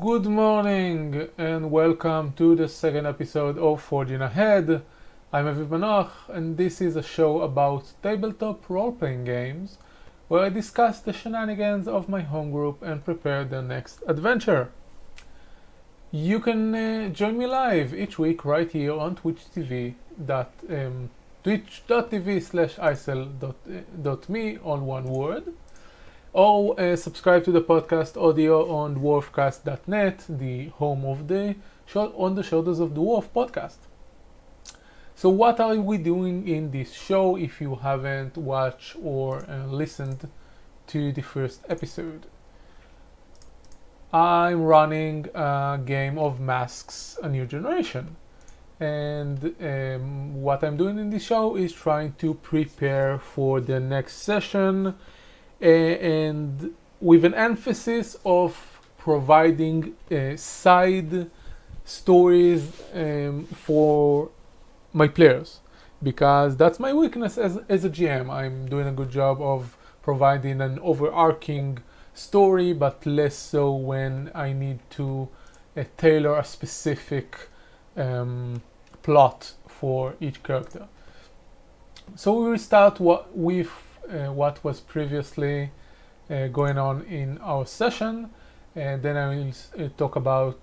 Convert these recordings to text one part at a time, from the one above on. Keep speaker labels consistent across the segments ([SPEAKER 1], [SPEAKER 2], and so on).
[SPEAKER 1] Good morning and welcome to the second episode of Forging Ahead. I'm Aviv Manoach and this is a show about tabletop role-playing games where I discuss the shenanigans of my home group and prepare the next adventure. You can join me live each week right here on twitch.tv/isel.me, all one word. Or subscribe to the podcast audio on dwarfcast.net, the home of the On the Shoulders of the Dwarf podcast. So what are we doing in this show if you haven't watched or listened to the first episode? I'm running a game of Masks, A New Generation. And what I'm doing in this show is trying to prepare for the next session, and with an emphasis of providing side stories for my players, because that's my weakness as a GM. I'm doing a good job of providing an overarching story, but less so when I need to tailor a specific plot for each character. So we will start with what was previously going on in our session, and then I will talk about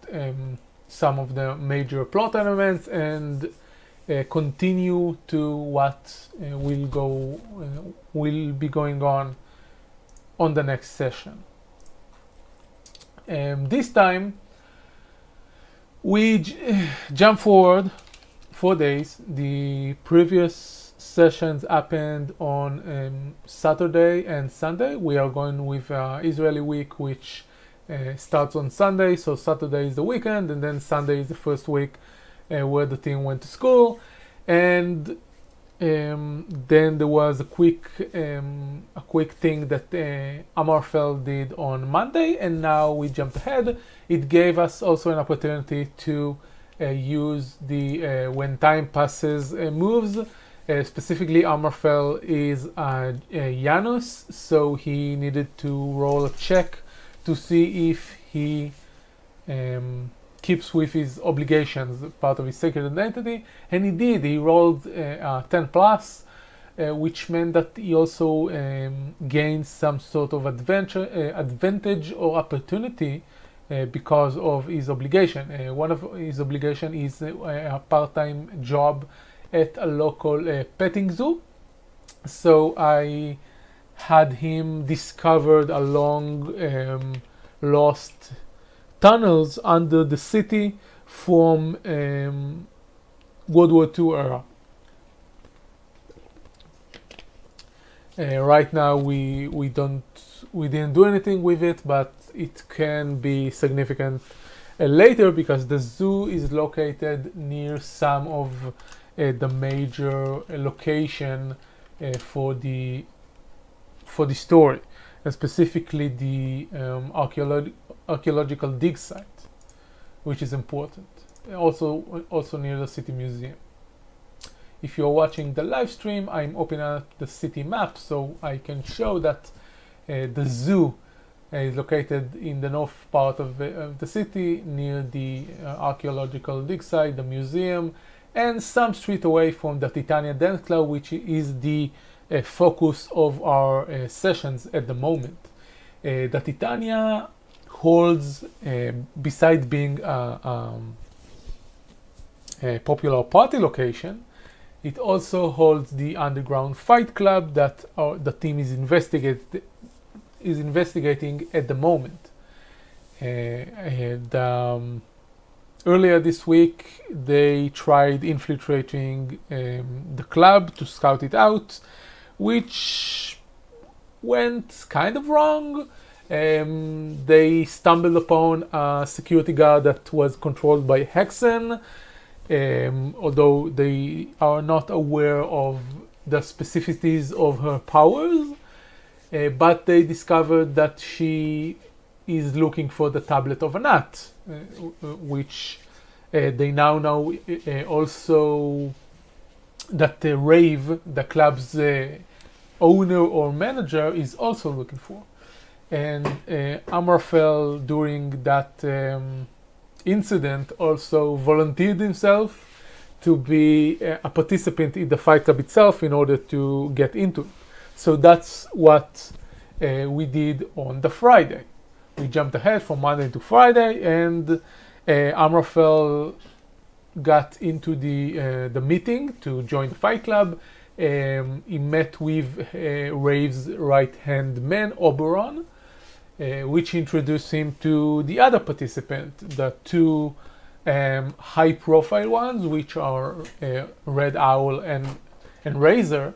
[SPEAKER 1] some of the major plot elements and continue to what will be going on the next session. This time we jump forward 4 days. The previous sessions happened on Saturday and Sunday. We are going with Israeli week, which starts on Sunday. So Saturday is the weekend, and then Sunday is the first week where the team went to school. And then there was a quick thing that Amorfel did on Monday, and now we jumped ahead. It gave us also an opportunity to use the when time passes moves. Specifically, Amorfel is Janus, so he needed to roll a check to see if he keeps with his obligations, part of his sacred identity, and he did. He rolled 10 plus, which meant that he also gained some sort of advantage or opportunity because of his obligation. One of his obligation is a part-time job at a local petting zoo. So I had him discovered along lost tunnels under the city from World War II era. Right now we didn't do anything with it, but it can be significant later because the zoo is located near some of the major location for the story, and specifically the archaeological dig site, which is important. Also near the city museum. If you're watching the live stream, I'm opening up the city map so I can show that the zoo is located in the north part of the city, near the archaeological dig site, the museum, and some street away from the Titania Dance Club, which is the focus of our sessions at the moment. The Titania holds, besides being a popular party location, it also holds the underground fight club that the team is investigating at the moment. Earlier this week, they tried infiltrating the club to scout it out, which went kind of wrong. They stumbled upon a security guard that was controlled by Hexam, although they are not aware of the specificities of her powers, but they discovered that she is looking for the tablet of Anat, which they now know also that Rave, the club's owner or manager, is also looking for. and Amraphel during that incident also volunteered himself to be a participant in the fight club itself in order to get into it. So that's what we did on the Friday. We jumped ahead from Monday to Friday, and Amraphel got into the meeting to join the fight club. He met with Rave's right-hand man, Oberon, which introduced him to the other participant, the two high-profile ones, which are Red Owl and Razor.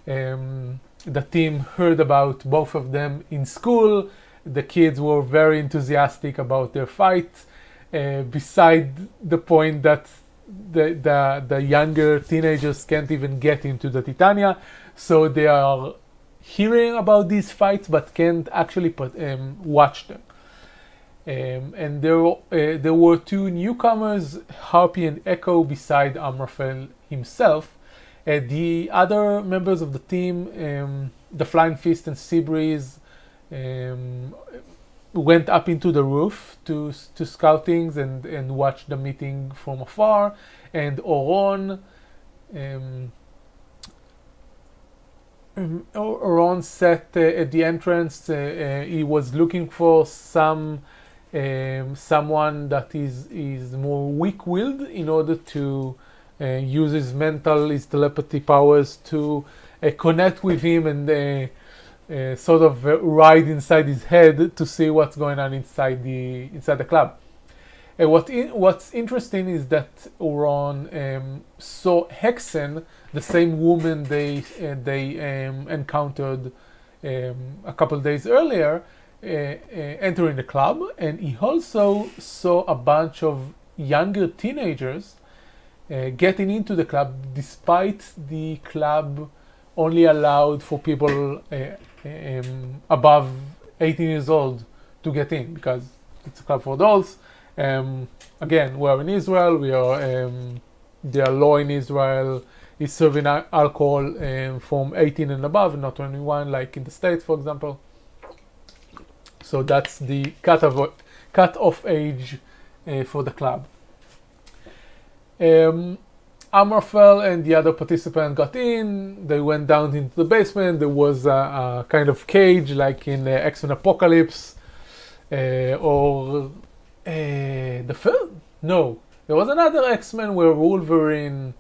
[SPEAKER 1] The team heard about both of them in school. The kids were very enthusiastic about their fight, beside the point that the younger teenagers can't even get into the Titania, so they are hearing about these fights but can't actually watch them. And there were two newcomers, Harpy and Echo, beside Amraphel himself. The other members of the team, the Flying Fist and Seabreeze, went up into the roof to scoutings and watch the meeting from afar. And Oron sat at the entrance. He was looking for someone that is more weak-willed in order to use his telepathy powers to connect with him and sort of ride inside his head to see what's going on inside the club. What's interesting is that Oron saw Hexam, the same woman they encountered a couple days earlier, entering the club, and he also saw a bunch of younger teenagers getting into the club, despite the club only allowed for people above 18 years old to get in, because it's a club for adults. Again, we are in Israel. The law in Israel is serving alcohol from 18 and above, not 21, like in the States, for example. So that's the cut-off age for the club. Amraphel and the other participant got in. They went down into the basement. There was a kind of cage, like in X-Men Apocalypse, or the film. No, there was another X-Men where Wolverine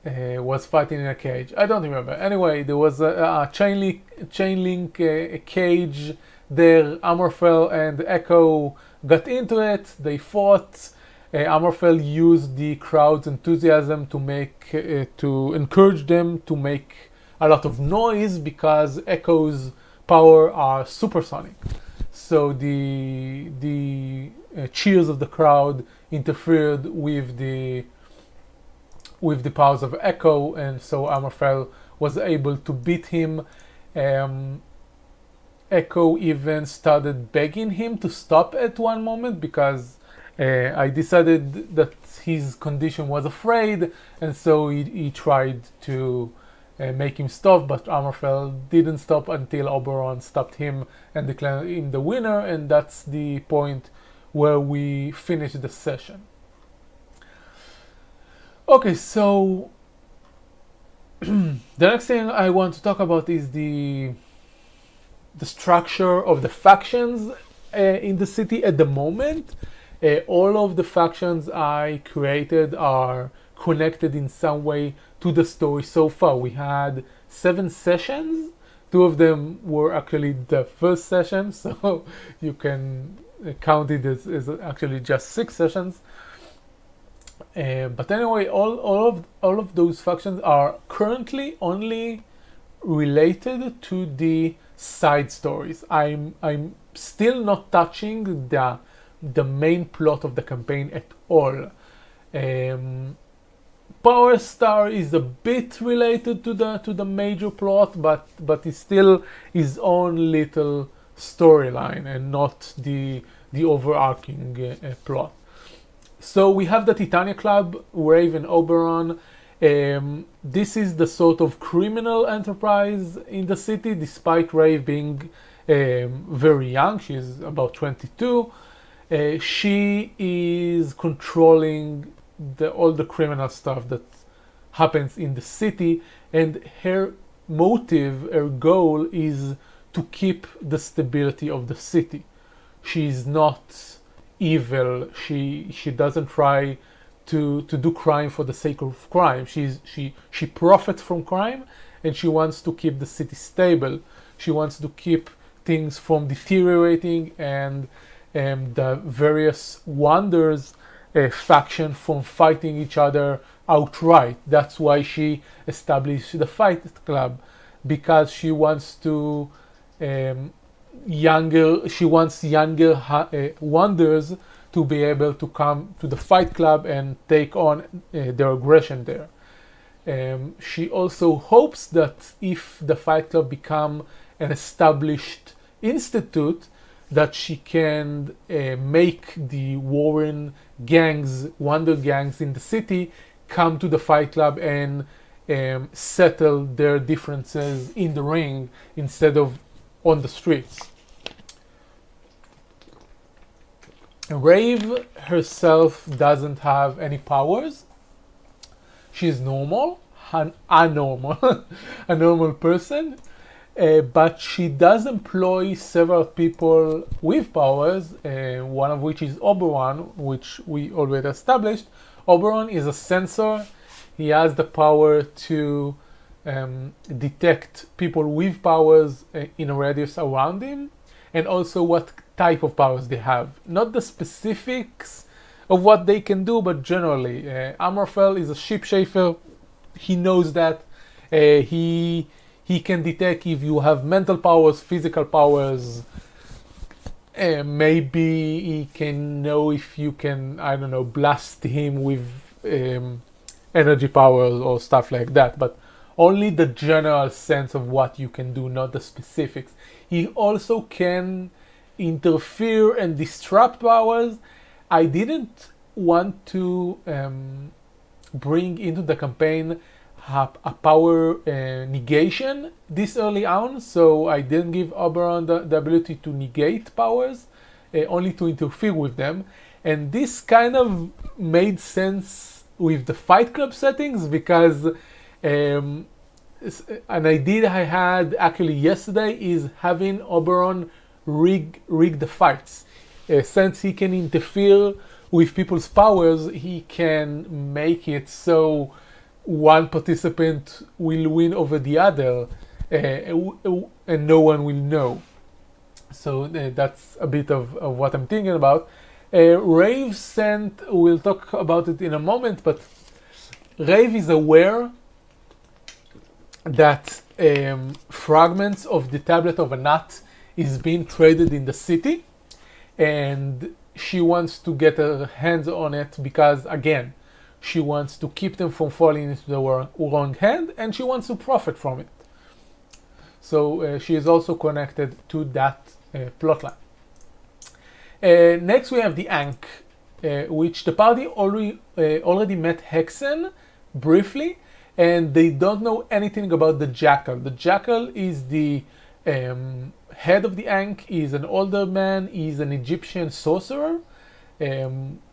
[SPEAKER 1] was fighting in a cage. I don't remember. Anyway, there was a chain link cage there. Amraphel and Echo got into it. They fought. Amraphel used the crowd's enthusiasm to encourage them to make a lot of noise, because Echo's power are supersonic. So the cheers of the crowd interfered with the powers of Echo, and so Amraphel was able to beat him. Echo even started begging him to stop at one moment, because I decided that his condition was afraid, and so he tried to make him stop, but Amraphel didn't stop until Oberon stopped him and declared him the winner, and that's the point where we finished the session. Okay, so the next thing I want to talk about is the structure of the factions in the city at the moment. All of the factions I created are connected in some way to the story so far. We had 7 sessions. 2 of them were actually the first session, so you can count it as actually just 6 sessions. But anyway, all of those factions are currently only related to the side stories. I'm still not touching the main plot of the campaign at all. Powerstar is a bit related to the major plot, but it's still his own little storyline and not the overarching plot. So we have the Titania Club, Rave and Oberon. This is the sort of criminal enterprise in the city, despite Rave being very young. She's about 22. She is controlling all the criminal stuff that happens in the city, and her motive, her goal is to keep the stability of the city. She's not evil. She doesn't try to do crime for the sake of crime. She profits from crime, and she wants to keep the city stable. She wants to keep things from deteriorating, and the various wonders faction from fighting each other outright. That's why she established the Fight Club, because she wants to younger wonders to be able to come to the Fight Club and take on their aggression there. She also hopes that if the Fight Club become an established institute, that she can make the warring gangs, wonder gangs in the city, come to the Fight Club and settle their differences in the ring instead of on the streets. Rave herself doesn't have any powers. She's normal, a normal person. But she does employ several people with powers, one of which is Oberon, which we already established. Oberon is a sensor. He has the power to detect people with powers in a radius around him, and also what type of powers they have. Not the specifics of what they can do, but generally. Amorphel is a shapeshifter. He knows that. He can detect if you have mental powers, physical powers. Maybe he can know if you can, I don't know, blast him with energy powers or stuff like that. But only the general sense of what you can do, not the specifics. He also can interfere and disrupt powers. I didn't want to bring into the campaign a power negation this early on, so I didn't give Oberon the ability to negate powers, only to interfere with them. And this kind of made sense with the Fight Club settings, because an idea I had actually yesterday is having Oberon rig the fights. Since he can interfere with people's powers, he can make it so one participant will win over the other, and no one will know. So that's a bit of what I'm thinking about. Rave sent, we'll talk about it in a moment, but Rave is aware that fragments of the Tablet of Anat is being traded in the city, and she wants to get her hands on it because, again, she wants to keep them from falling into the wrong hand, and she wants to profit from it. So she is also connected to that plotline. Next we have the Ankh, which the party already met Hexam briefly, and they don't know anything about the Jackal. The Jackal is the head of the Ankh. He's an older man. He's an Egyptian sorcerer.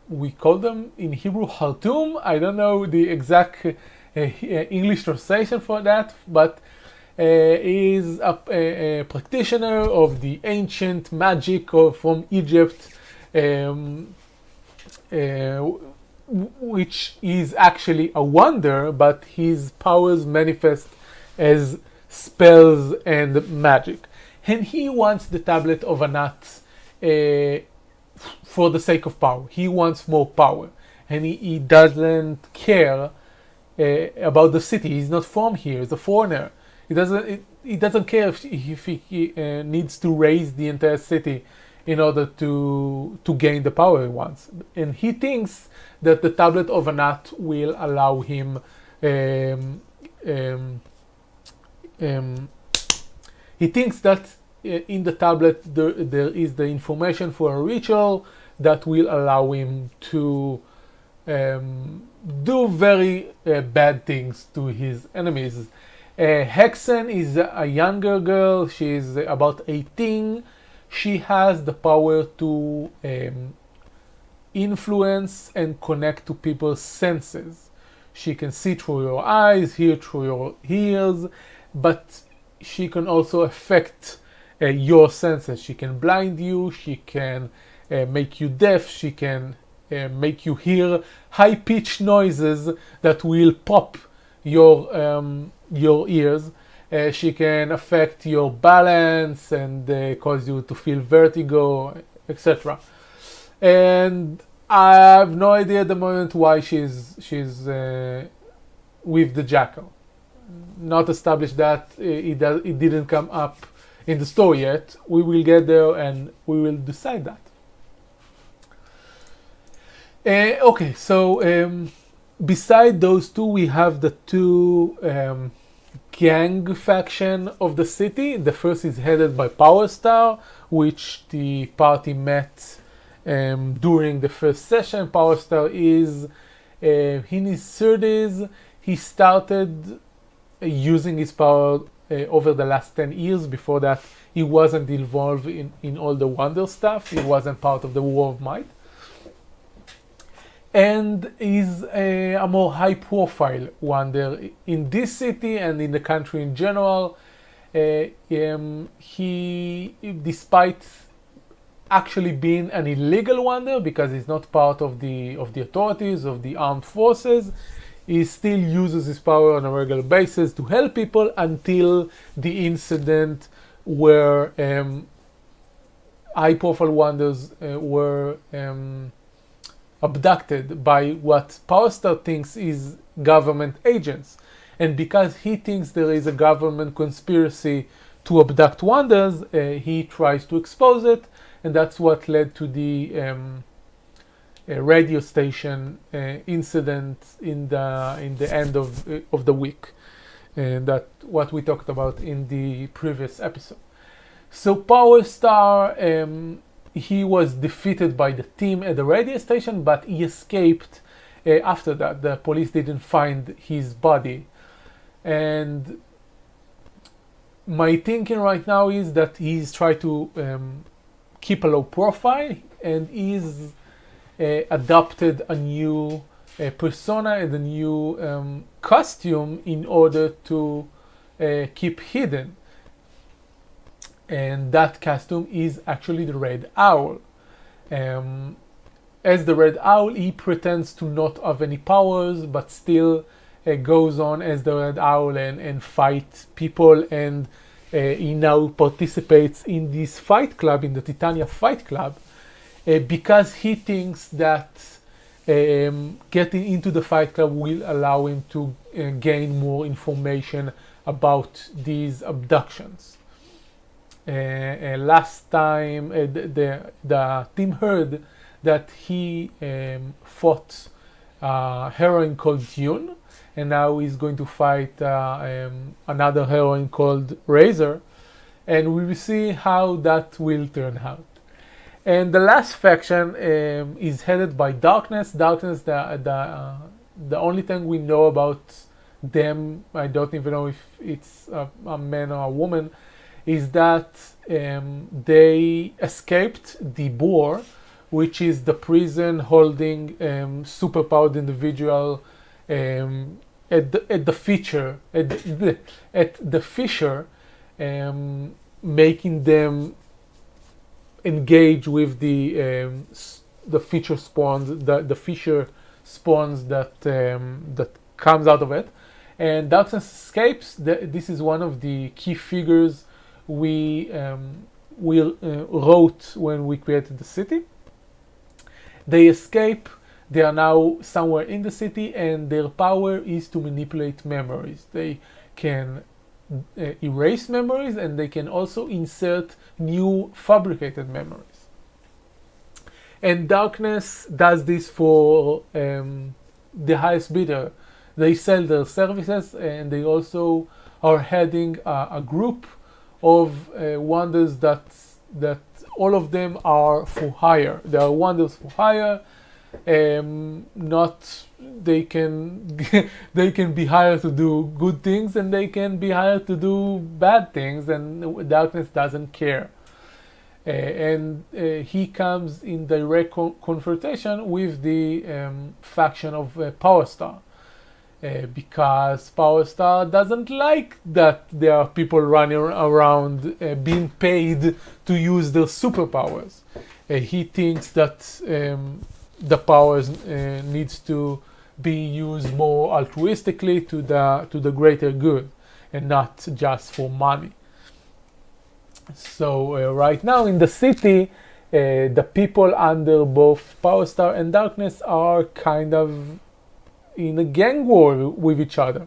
[SPEAKER 1] We call them in Hebrew Hartum. I don't know the exact English translation for that, but he is a practitioner of the ancient magic from Egypt, which is actually a wonder, but his powers manifest as spells and magic. And he wants the Tablet of Anat for the sake of power. He wants more power, and he doesn't care about the city. He's not from here. He's a foreigner. He doesn't care if he needs to raise the entire city in order to gain the power he wants. And he thinks that the Tablet of Anat will allow him. He thinks that in the tablet there is the information for a ritual that will allow him to do very bad things to his enemies. Hexam is a younger girl. She's about 18. She has the power to influence and connect to people's senses. She can see through your eyes, hear through your ears, but she can also affect your senses. She can blind you, she can make you deaf, she can make you hear high-pitched noises that will pop your ears. She can affect your balance and cause you to feel vertigo, etc. And I have no idea at the moment why she's with the Jackal. Not established that. It didn't come up in the story yet. We will get there and we will decide that. Okay, so beside those two, we have the two gang faction of the city. The first is headed by Powerstar, which the party met during the first session. Powerstar is in his 30s. He started using his power over the last 10 years. Before that, he wasn't involved in all the Wonder stuff. He wasn't part of the War of Might. And is a more high-profile Wonder in this city and in the country in general. He, despite actually being an illegal Wonder, because he's not part of the authorities, of the armed forces, he still uses his power on a regular basis to help people until the incident where high-profile Wonders were abducted by what Powerstar thinks is government agents. And because he thinks there is a government conspiracy to abduct Wonders, he tries to expose it, and that's what led to the radio station incident in the end of the week. And that what we talked about in the previous episode. So Powerstar, he was defeated by the team at the radio station, but he escaped after that. The police didn't find his body. And my thinking right now is that he's trying to keep a low profile, and he's adopted a new persona and a new costume in order to keep hidden. And that costume is actually the Red Owl. As the Red Owl, he pretends to not have any powers, but still goes on as the Red Owl and fight people. And he now participates in this fight club, in the Titania Fight Club, because he thinks that getting into the fight club will allow him to gain more information about these abductions. Last time the team heard that he fought a heroine called June, and now he's going to fight another heroine called Razor, and we will see how that will turn out. And the last faction is headed by Darkness. Darkness, the only thing we know about them, I don't even know if it's a man or a woman, is that they escaped the Boar, which is the prison holding superpowered individual at the fissure, making them engage with the fissure spawns, the fissure spawns that comes out of it. And Darkness escapes. This is one of the key figures we wrote when we created the city. They escape. They are now somewhere in the city, and their power is to manipulate memories. They can erase memories, and they can also insert new fabricated memories. And Darkness does this for the highest bidder. They sell their services, and they also are heading a group of Wonders that all of them are for hire. They are Wonders for hire. Not they can they can be hired to do good things and they can be hired to do bad things, and darkness doesn't care. And he comes in direct confrontation with the faction of Powerstar, because Powerstar doesn't like that there are people running around being paid to use their superpowers. He thinks that the powers needs to be used more altruistically to the greater good, and not just for money. So right now in the city, the people under both Powerstar and Darkness are kind of in a gang war with each other.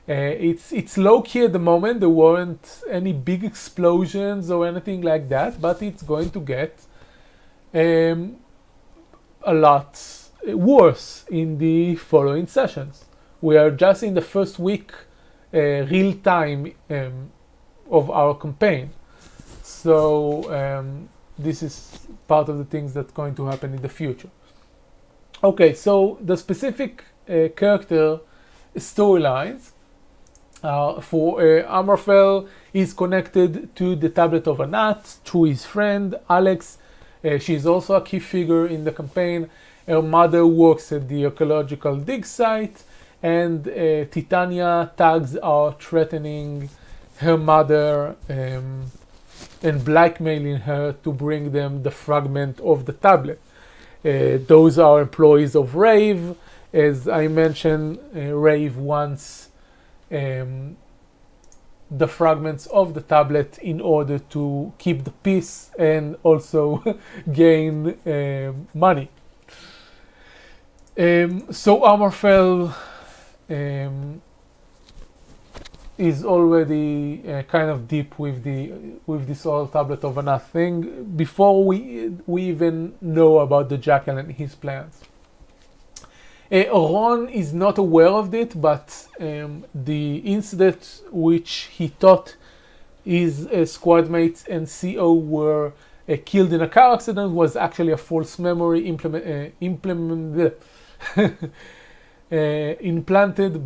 [SPEAKER 1] It's low key at the moment. There weren't any big explosions or anything like that, but it's going to get a lot worse in the following sessions. We are just in the first week, real time of our campaign. So this is part of the things that's going to happen in the future. Okay, so the specific character storylines for Amorphel is connected to the Tablet of Anat through his friend Alex. She's also a key figure in the campaign. Her mother works at the archaeological dig site, and Titania tags are threatening her mother and blackmailing her to bring them the fragment of the tablet. Those are employees of Rave. As I mentioned, Rave wants the fragments of the tablet in order to keep the peace and also gain money. So Amorphel is already kind of deep with this whole Tablet of Anat thing before we even know about the Jackal and his plans. Ron is not aware of it, but the incident which he thought his squad mates and CO were killed in a car accident was actually a false memory implanted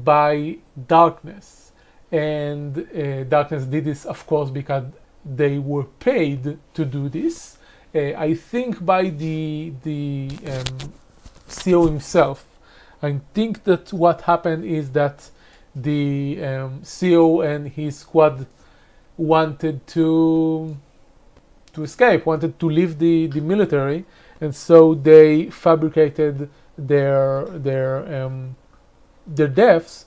[SPEAKER 1] by Darkness. And Darkness did this, of course, because they were paid to do this. I think by the CO himself. I think that what happened is that the CO and his squad wanted to escape, wanted to leave the military, and so they fabricated their deaths,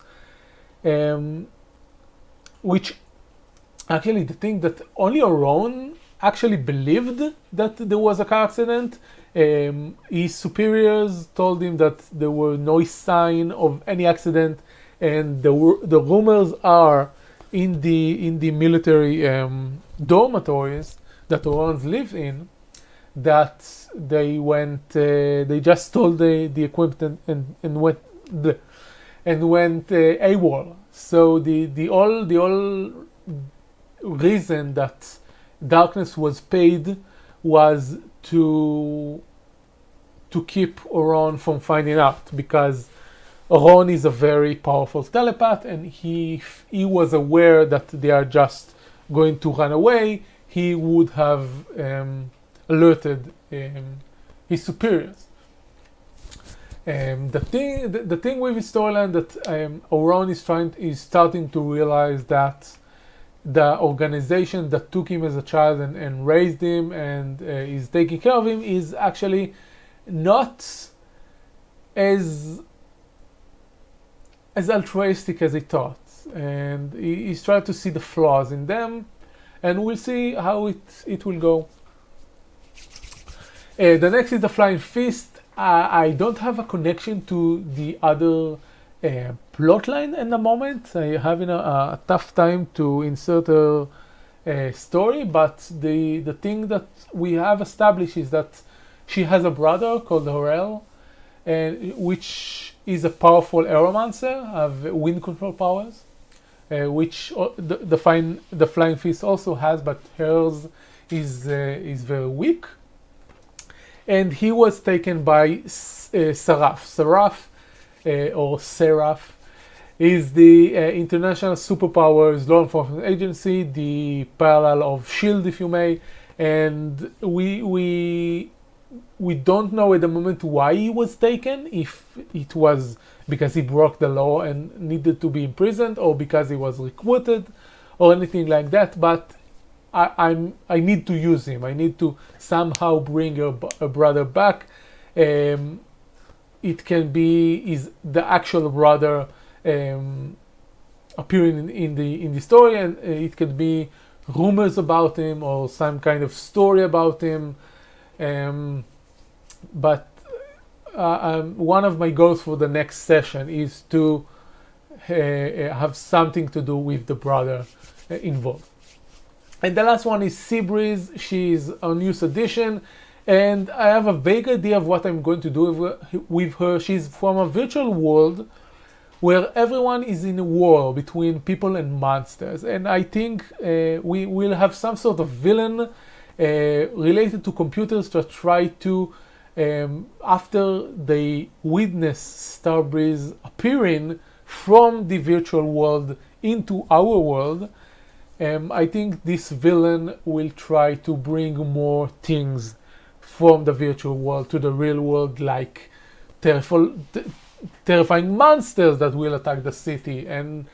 [SPEAKER 1] which actually the thing that only Ron actually believed that there was a car accident. His superiors told him that there were no sign of any accident, and the rumors are in the military dormitories that Orans live in that they just stole the equipment and went AWOL. So the all reason that Darkness was paid was to keep Oron from finding out, because Oron is a very powerful telepath, and he was aware that they are just going to run away. He would have alerted his superiors. The thing with his storyline that Oron is starting to realize that the organization that took him as a child and raised him and is taking care of him is actually not as altruistic as he thought, and he's trying to see the flaws in them, and we'll see how it will go. The next is the Flying Fist. I don't have a connection to the other plotline in the moment. I'm having a tough time to insert a story, but the thing that we have established is that she has a brother called Horel, which is a powerful aeromancer, have wind control powers, which the Flying Fist also has, but hers is very weak. and he was taken by Saraf. Saraf, or Seraph, is the international superpowers law enforcement agency, the parallel of SHIELD, if you may, and we don't know at the moment why he was taken, if it was because he broke the law and needed to be imprisoned, or because he was recruited, or anything like that, but I need to use him. I need to somehow bring a brother back. It can be the actual brother appearing in the story, and it could be rumors about him or some kind of story about him. But one of my goals for the next session is to have something to do with the brother involved. And the last one is Seabreeze. She's a newest addition, and I have a vague idea of what I'm going to do with her. She's from a virtual world where everyone is in a war between people and monsters, and I think we will have some sort of villain related to computers to try to, after they witness Seabreeze appearing from the virtual world into our world, I think this villain will try to bring more things from the virtual world to the real world, like terrifying monsters that will attack the city, and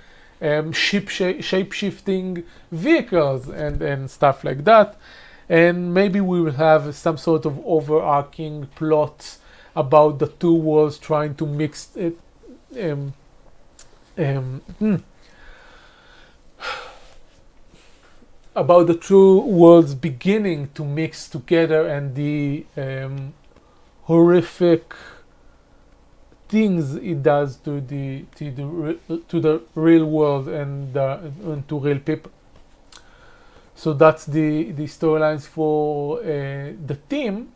[SPEAKER 1] shape-shifting vehicles and stuff like that. And maybe we will have some sort of overarching plot about the two worlds trying to mix it. About the two worlds beginning to mix together, and the horrific things it does to the real world and to real people. So that's the storylines for the team.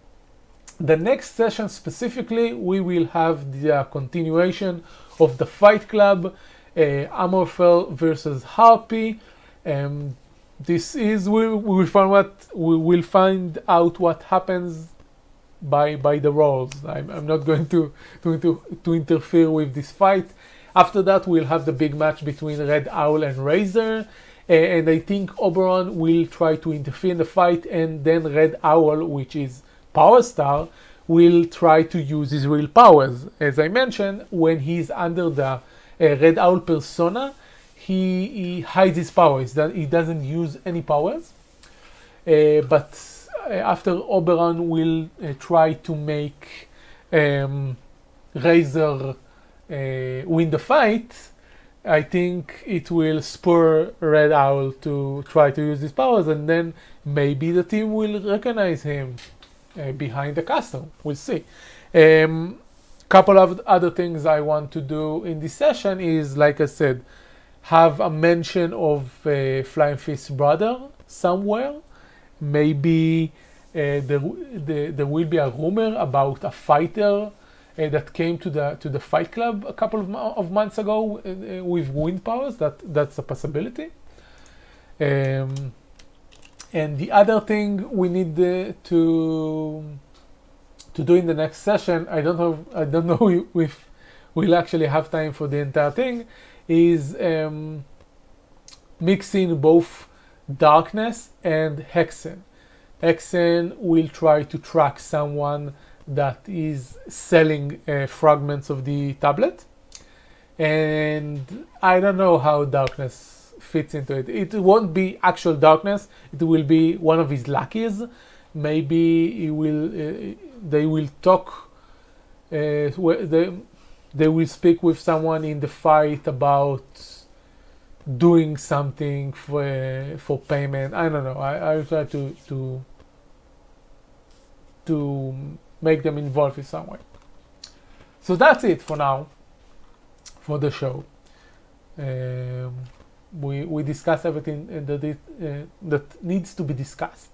[SPEAKER 1] The next session specifically, we will have the continuation of the Fight Club, Amorphel versus Harpy. This is we will find out what happens by the roles. I'm not going to interfere with this fight. After that, we'll have the big match between Red Owl and Razor, and I think Oberon will try to interfere in the fight, and then Red Owl, which is Powerstar, will try to use his real powers. As I mentioned, when he's under the Red Owl persona, he hides his powers. He doesn't use any powers. But after Oberon will try to make Razor win the fight, I think it will spur Red Owl to try to use his powers, and then maybe the team will recognize him behind the castle. We'll see. Couple of other things I want to do in this session is, like I said, have a mention of Flying Fist's brother somewhere. Maybe there will be a rumor about a fighter that came to the Fight Club a couple of months ago with wind powers. That's a possibility. And the other thing we need to do in the next session, I don't know if we'll actually have time for the entire thing, is mixing both Darkness and Hexam. Hexam will try to track someone that is selling fragments of the tablet, and I don't know how Darkness fits into it. It won't be actual Darkness. It will be one of his lackeys. Maybe they will talk. They will speak with someone in the fight about doing something for payment. I don't know. I'll try to make them involved in some way. So that's it for now for the show. We discussed everything that needs to be discussed.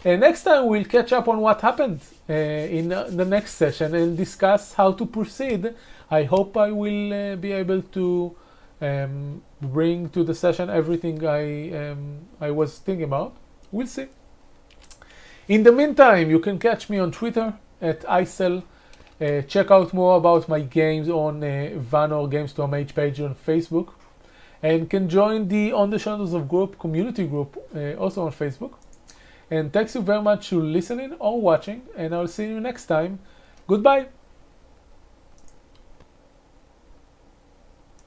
[SPEAKER 1] Next time we'll catch up on what happened in the next session and discuss how to proceed. I hope I will be able to bring to the session everything I was thinking about. We'll see. In the meantime, you can catch me on Twitter at isel. Check out more about my games on Vanor Games to a Mage page on Facebook, and can join the On the Shadows of Group community group also on Facebook. And thanks you very much for listening or watching, and I'll see you next time. Goodbye.